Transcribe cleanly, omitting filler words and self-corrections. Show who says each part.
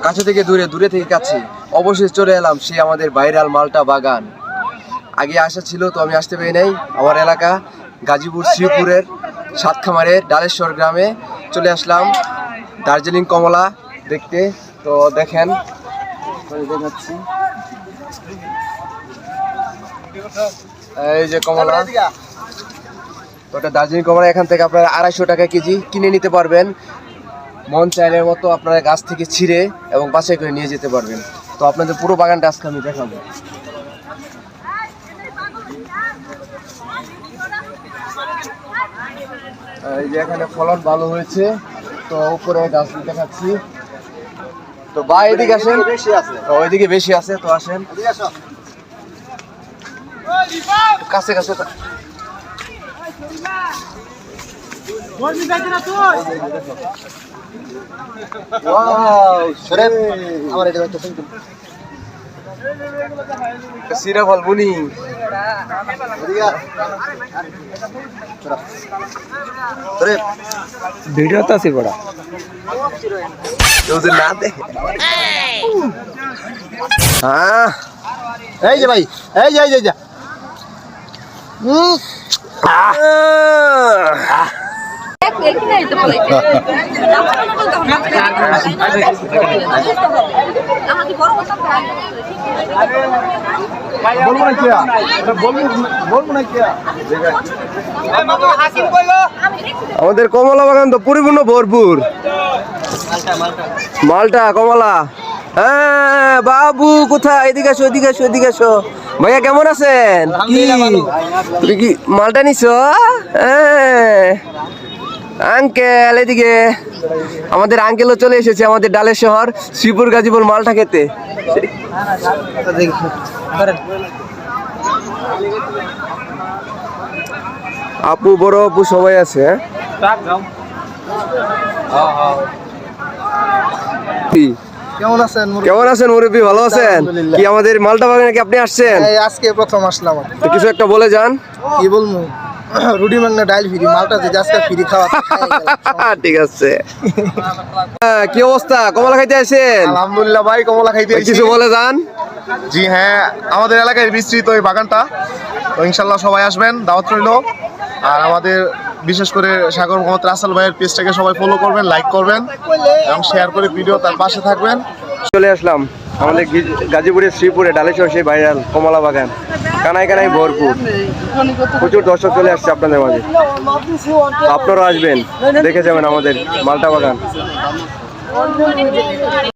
Speaker 1: কাছে থেকে দূরে, দূরে থেকে কাছে, অবশেষে চলে এলাম সেই আমাদের ভাইরাল মালটা বাগান। আগে আসা ছিল তো আমি আসতে পারি নাই। আমার এলাকা গাজীপুর শ্রীপুরের সাতখামারের ডালেশ্বর গ্রামে চলে আসলাম দার্জিলিং কমলা দেখতে। তো দেখেন, দেখাচ্ছি এই যে কমলা, ওটা দার্জিলিং কমলা। এখান থেকে আপনারা 250 টাকা কেজি কিনে নিতে পারবেন। মন চাইলের মতো আপনারা গাছ থেকে ছিঁড়ে এবং বাছাই করে নিয়ে যেতে পারবেন। তো আপনাদের পুরো বাগানটা আজকে আমি দেখাবো। এই যে এখানে ফলন ভালো হয়েছে, তো উপরে গাছ দেখাচ্ছি। তো বা এদিকে আসেন, ওইদিকে বেশি আছে, তো আসেন কাছে কাছে। সিরা ফল বুনি ভিডিও তো আছে বড় না দেখে। হ্যাঁ
Speaker 2: এই যে ভাই, এই যে এই যে
Speaker 1: আমাদের কমলা বাগান তো পরিপূর্ণ ভরপুর। মালটা কমলা। হ্যাঁ বাবু কোথায়? এদিকে আসো, এদিকে আসো, এদিকে আসো। ভাইয়া কেমন আছেন? তুমি কি মালটা নিছো? হ্যাঁ আঙ্কেল এদিকে। আমাদের আঙ্কেলও চলে এসেছে আমাদের ডালের শহর শ্রীপুর গাজীপুর মালটা খেতে। আপু বড় আপু সবাই আছে।
Speaker 2: কেমন আছেন?
Speaker 1: কেমন আছেন মুরব্বী? ভালো আছেন? কি আমাদের মালটা বাগানে কি আপনি আসছেন?
Speaker 2: আজকে প্রথম আসলাম।
Speaker 1: তো কিছু একটা বলে যান।
Speaker 2: কি বলবো, রুটি মাংনা ডাল ফ্রি, মালটা যে আজকে ফ্রি খাওয়া।
Speaker 1: ঠিক আছে। কি অবস্থা? কমলা খাইতে আসেন?
Speaker 2: আলহামদুলিল্লাহ ভাই, কমলা খাইতে
Speaker 1: কিছু বলে যান।
Speaker 2: জি হ্যাঁ, আমাদের এলাকায় বিস্তৃত এই বাগানটা, তো ইনশাল্লাহ সবাই আসবেন, দাওয়াত রইল। আর আমাদের বিশেষ করে সাগর মোহাম্মদ রাসেল ভাইয়ের পেজটাকে সবাই ফলো করবেন, লাইক করবেন এবং শেয়ার করে ভিডিও তার পাশে থাকবেন।
Speaker 1: চলে আসলাম আমাদের গাজীপুরের শ্রীপুরে ডালেশ্বর সেই ভাইরাল কমলা বাগান। কানায় কানায় ভরপুর, প্রচুর দর্শক চলে আসছে আপনাদের মাঝে। আপনারাও আসবেন, দেখে যাবেন আমাদের মালটা বাগান।